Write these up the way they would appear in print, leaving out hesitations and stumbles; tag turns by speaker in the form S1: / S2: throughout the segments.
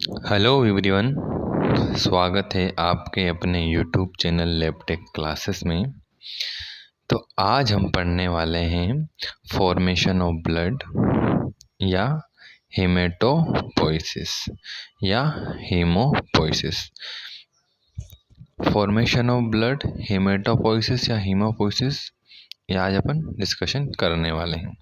S1: Hello everyone. स्वागत है आपके अपने यूट्यूब चैनल लैबटेक क्लासेस में। तो आज हम पढ़ने वाले हैं फॉर्मेशन ऑफ ब्लड या हेमेटोपोइसिस या हीमोपोइसिस। फॉर्मेशन ऑफ ब्लड, हेमेटोपोइसिस या हीमोपोइसिस, ये आज अपन डिस्कशन करने वाले हैं।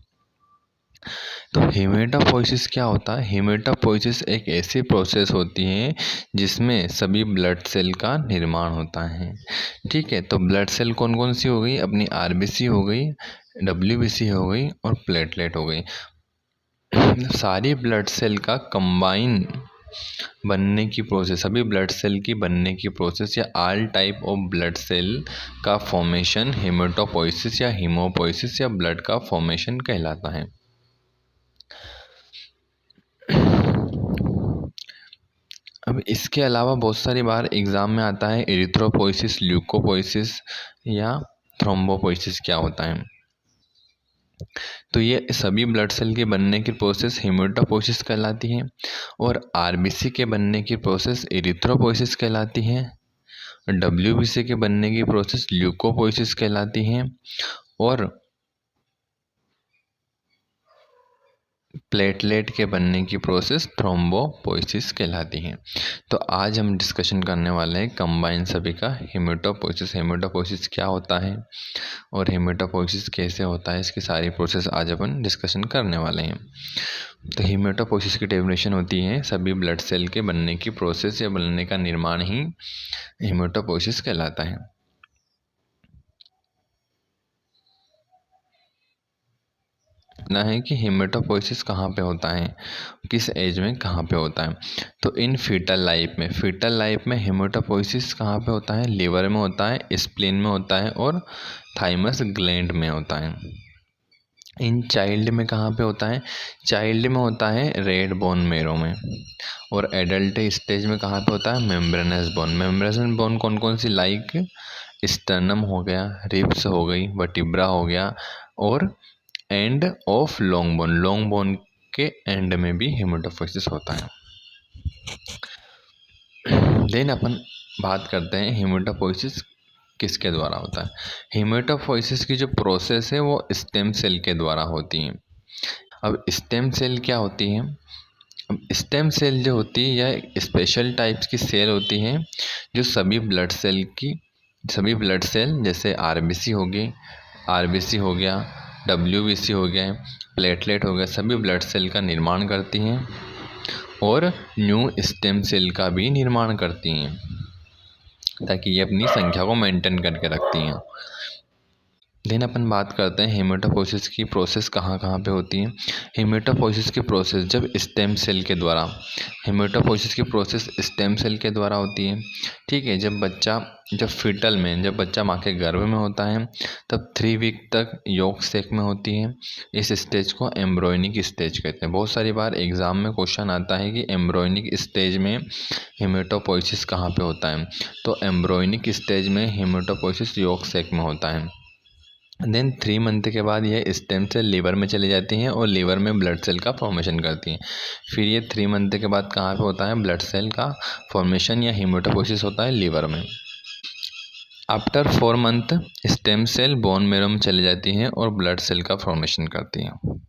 S1: तो हेमेटोपोइसिस क्या होता है? हेमेटोपोइसिस एक ऐसी प्रोसेस होती है जिसमें सभी ब्लड सेल का निर्माण होता है। ठीक है, तो ब्लड सेल कौन कौन सी हो गई? अपनी आरबीसी हो गई, डब्ल्यूबीसी हो गई और प्लेटलेट हो गई। सारी ब्लड सेल का कंबाइन बनने की प्रोसेस, सभी ब्लड सेल की बनने की प्रोसेस या all type of blood cell का फॉर्मेशन हेमेटोपोइसिस या हीमोपोइसिस या ब्लड का फॉर्मेशन कहलाता है। अब इसके अलावा बहुत सारी बार एग्ज़ाम में आता है एरिथ्रोपोइसिस, ल्यूकोपोइसिस या थ्रोम्बोपोइसिस क्या होता है। तो ये सभी ब्लड सेल के बनने की प्रोसेस हेमेटोपोइसिस कहलाती है और आरबीसी के बनने की प्रोसेस एरिथ्रोपोइसिस कहलाती है। डब्ल्यूबीसी के बनने की प्रोसेस ल्यूकोपोइसिस कहलाती है और प्लेटलेट के बनने की प्रोसेस थ्रोम्बोपोइसिस कहलाती है। तो आज हम डिस्कशन करने वाले हैं कंबाइन सभी का हेमेटोपोइसिस। हेमेटोपोइसिस क्या होता है और हेमेटोपोइसिस कैसे होता है, इसकी सारी प्रोसेस आज अपन डिस्कशन करने वाले हैं। तो हेमेटोपोइसिस की डेफिनेशन होती है सभी ब्लड सेल के बनने की प्रोसेस या बनने का निर्माण ही हेमेटोपोइसिस कहलाता है। ना है कि हेमेटोपोइसिस कहाँ पे होता है, किस एज में कहाँ पे होता है। तो इन फीटल लाइफ में हेमेटोपोइसिस कहाँ पे होता है? लीवर में होता है, स्प्लीन में होता है और थाइमस ग्लैंड में होता है। इन चाइल्ड में कहाँ पे होता है? चाइल्ड में होता है रेड बोन मेरो में। और एडल्ट स्टेज में कहाँ पे होता है? Membranes bone. मेम्ब्रेनस बोन कौन कौन सी? लाइक स्टर्नम हो गया, रिब्स हो गई, वर्टिब्रा हो गया और एंड ऑफ लॉन्ग बोन के एंड में भी हेमेटोपोइसिस होता है। देन अपन बात करते हैं हेमेटोपोइसिस किसके द्वारा होता है। हेमेटोपोइसिस की जो प्रोसेस है वो स्टेम सेल के द्वारा होती है। अब स्टेम सेल क्या होती है? अब स्टेम सेल जो होती है यह स्पेशल टाइप्स की सेल होती है जो सभी ब्लड सेल जैसे आरबीसी होगी, आरबीसी हो गया, डब्ल्यूबीसी हो गया, प्लेटलेट हो गया, सभी ब्लड सेल का निर्माण करती हैं और न्यू स्टेम सेल का भी निर्माण करती हैं ताकि ये अपनी संख्या को मेंटेन करके रखती हैं। देन अपन बात करते हैं हेमेटोपोइसिस की प्रोसेस कहाँ कहाँ पे होती है। हेमेटोपोइसिस की प्रोसेस जब स्टेम सेल के द्वारा, हेमेटोपोइसिस की प्रोसेस स्टेम सेल के द्वारा होती है। ठीक है, जब बच्चा माँ के गर्भ में होता है तब 3 वीक तक यॉर्क सेक में होती है। इस स्टेज को एम्ब्रॉयनिक स्टेज कहते हैं। बहुत सारी बार एग्जाम में क्वेश्चन आता है कि एम्ब्रॉयनिक स्टेज में हेमेटोपोइसिस कहाँ पे होता है। तो एम्ब्रॉयनिक स्टेज में हेमेटोपोइसिस यॉर्क सेक में होता है। देन 3 मंथ के बाद यह स्टेम सेल लीवर में चली जाती हैं और लीवर में ब्लड सेल का फॉर्मेशन करती हैं। फिर ये 3 मंथ के बाद कहाँ पे होता है? ब्लड सेल का फॉर्मेशन या हेमेटोपोइसिस होता है लीवर में। After 4 month stem cell bone marrow में चली जाती हैं और ब्लड सेल का फॉर्मेशन करती हैं।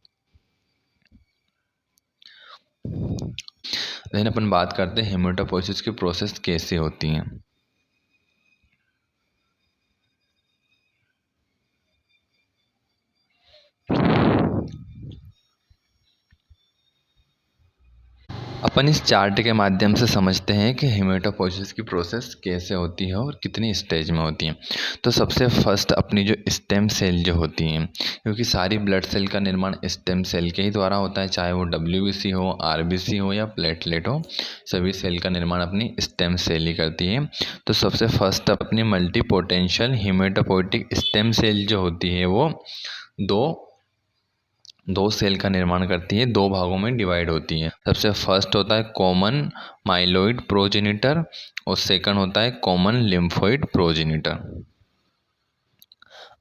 S1: देन अपन बात करते हैं हेमेटोपोइसिस की प्रोसेस कैसे होती हैं। अपन इस चार्ट के माध्यम से समझते हैं कि हेमेटोपोइसिस की प्रोसेस कैसे होती है और कितनी स्टेज में होती है। तो सबसे फर्स्ट अपनी जो स्टेम सेल जो होती हैं, क्योंकि सारी ब्लड सेल का निर्माण स्टेम सेल के ही द्वारा होता है, चाहे वो डब्ल्यूबीसी हो, आरबीसी हो या प्लेटलेट हो, सभी सेल का निर्माण अपनी स्टेम सेल ही करती है। तो सबसे फर्स्ट अपनी मल्टीपोटेंशियल हेमेटोपोइटिक स्टेम सेल जो होती है वो दो सेल का निर्माण करती है, 2 भागों में डिवाइड होती है। सबसे फर्स्ट होता है कॉमन माइलोइड प्रोजेनिटर और सेकंड होता है कॉमन लिम्फोइड प्रोजेनिटर।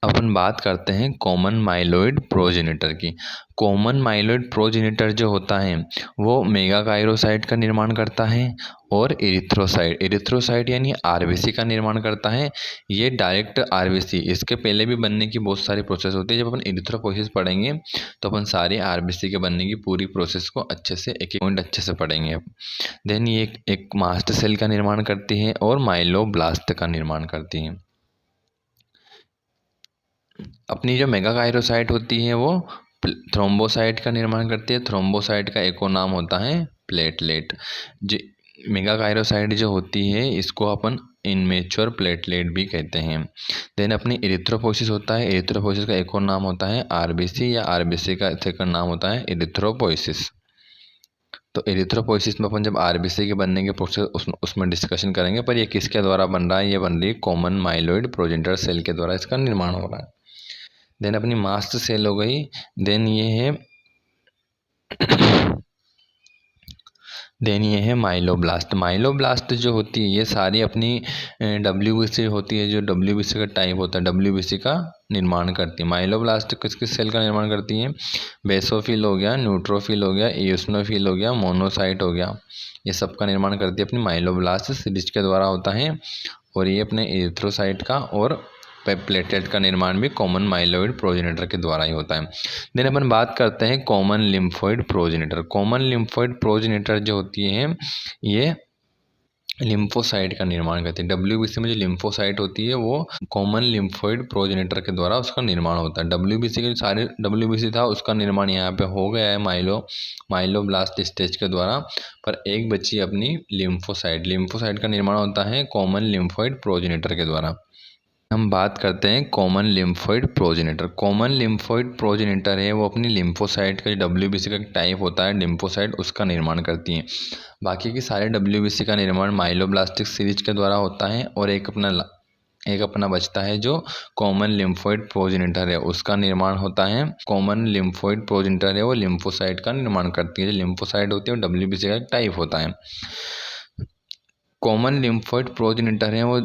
S1: अपन बात करते हैं कॉमन माइलोइड प्रोजेनिटर की। कॉमन माइलोइड प्रोजेनिटर जो होता है वो मेगाकाइरोसाइट का निर्माण करता है और इरिथ्रोसाइट यानी आरबीसी का निर्माण करता है। ये डायरेक्ट आरबीसी, इसके पहले भी बनने की बहुत सारी प्रोसेस होती है। जब अपन इरिथ्रोपोइसिस पढ़ेंगे तो अपन सारे आरबीसी के बनने की पूरी प्रोसेस को अच्छे से एक एक पॉइंट अच्छे से पढ़ेंगे। देन ये एक मास्ट सेल का निर्माण करती है और माइलोब्लास्ट का निर्माण करती है। अपनी जो मेगाकाइरोसाइट होती है वो थ्रोम्बोसाइट का निर्माण करती है। थ्रोम्बोसाइट का एक और नाम होता है प्लेटलेट। जो मेगाकाइरोसाइट जो होती है इसको अपन इनमेच्योर प्लेटलेट भी कहते हैं। देन अपनी इरिथ्रोपोइसिस होता है। इरिथ्रोपोइसिस का एक और नाम होता है आरबीसी, या आरबीसी का सेकंड नाम होता है इरिथ्रोपोइसिस। तो इरिथ्रोपोइसिस में अपन जब आरबीसी के बनने के प्रोसेस उसमें डिस्कशन करेंगे, पर ये किसके द्वारा बन रहा है, ये बन रही है कॉमन माइलोइड प्रोजेनिटर सेल के द्वारा इसका निर्माण हो रहा है। देन अपनी मास्ट सेल हो गई। देन ये है माइलोब्लास्ट। माइलोब्लास्ट जो होती है ये सारी अपनी डब्ल्यूबीसी होती है, जो डब्ल्यूबीसी का टाइप होता है डब्ल्यूबीसी का निर्माण करती है। माइलोब्लास्ट किस किस सेल का निर्माण करती है? बेसोफिल हो गया, न्यूट्रोफिल हो गया, इओसिनोफिल हो गया, मोनोसाइट हो गया, ये सब का निर्माण करती है अपनी माइलोब्लास्ट सीरीज के द्वारा होता है। और ये अपने एरिथ्रोसाइट का और प्लेटलेट का निर्माण भी कॉमन माइलोइड प्रोजेनिटर के द्वारा ही होता है। देन अपन बात करते हैं common lymphoid progenitor. Common lymphoid progenitor जो होती है ये लिम्फोसाइट का निर्माण करती है। डब्ल्यूबीसी में जो लिम्फोसाइट होती है वो कॉमन लिम्फोइड प्रोजेनिटर के द्वारा उसका निर्माण होता है। डब्ल्यूबीसी के सारे डब्ल्यूबीसी था उसका निर्माण यहाँ पे हो गया है माइलोब्लास्ट स्टेज के द्वारा, पर एक बची अपनी लिम्फोसाइट का निर्माण होता है कॉमन लिम्फोइड प्रोजेनिटर के द्वारा। हम बात करते हैं common lymphoid progenitor. Common lymphoid progenitor है वो अपनी लिम्फोसाइट का, डब्ल्यूबीसी का टाइप होता है लिम्फोसाइट, उसका निर्माण करती हैं। बाकी के सारे डब्ल्यूबीसी का निर्माण माइलोब्लास्टिक सीरीज के द्वारा होता है। और एक अपना बचता है जो कॉमन लिम्फोइड प्रोजेनिटर है, उसका निर्माण होता है। कॉमन लिम्फोइड प्रोजेनिटर है वो लिम्फोसाइट का निर्माण करती है। जो लिम्फोसाइट होती है वो डब्ल्यूबीसी का एक टाइप होता है। कॉमन लिम्फोइड प्रोजेनिटर है वो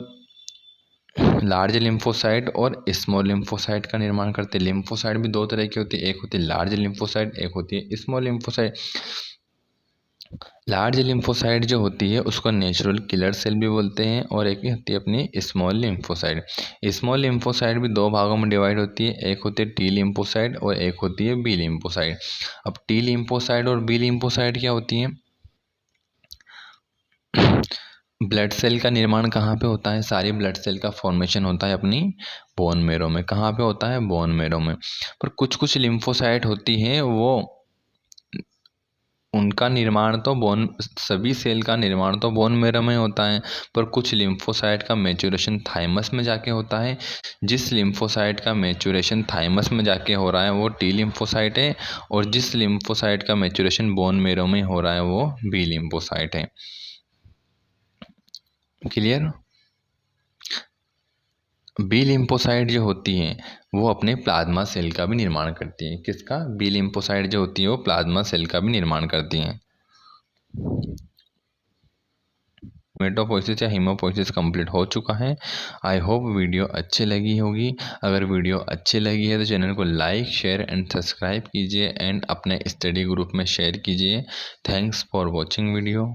S1: लार्ज लिम्फोसाइट और स्मॉल लिम्फोसाइट का निर्माण करते हैं। लिम्फोसाइट भी दो तरह की होती है, एक होती है लार्ज लिम्फोसाइट, एक होती है स्मॉल लिम्फोसाइट। लार्ज लिम्फोसाइट जो होती है उसको नेचुरल किलर सेल भी बोलते हैं, और एक होती है अपनी स्मॉल लिम्फोसाइट। स्मॉल लिम्फोसाइट भी दो भागों में डिवाइड होती है, एक होती है टी लिम्फोसाइट और एक होती है बी लिम्फोसाइट। अब टी लिम्फोसाइट और बी लिम्फोसाइट क्या होती है? ब्लड सेल का निर्माण कहाँ पे होता है? सारी ब्लड सेल का फॉर्मेशन होता है अपनी बोन मैरो में। कहाँ पे होता है? बोन मैरो में। पर कुछ कुछ लिम्फोसाइट होती हैं वो उनका निर्माण तो सभी सेल का निर्माण तो बोन मैरो में होता है, पर कुछ लिम्फोसाइट का मैच्योरेशन थाइमस में जाके होता है। जिस लिम्फोसाइट का मैच्योरेशन थाइमस में जाके हो रहा है वो टी लिम्फोसाइट है, और जिस लिम्फोसाइट का मैच्योरेशन बोन मैरो में हो रहा है वो बी लिम्फोसाइट है। क्लियर? बी लिम्फोसाइट जो होती हैं वो अपने प्लाज्मा सेल का भी निर्माण करती हैं। किसका? बी लिम्फोसाइट जो होती है वो प्लाज्मा सेल का भी निर्माण करती हैं। मेटापोइसिस या हीमोपोइसिस कंप्लीट हो चुका है। आई होप वीडियो अच्छी लगी होगी। अगर वीडियो अच्छी लगी है तो चैनल को लाइक, शेयर एंड सब्सक्राइब कीजिए, एंड अपने स्टडी ग्रुप में शेयर कीजिए। Thanks for watching video.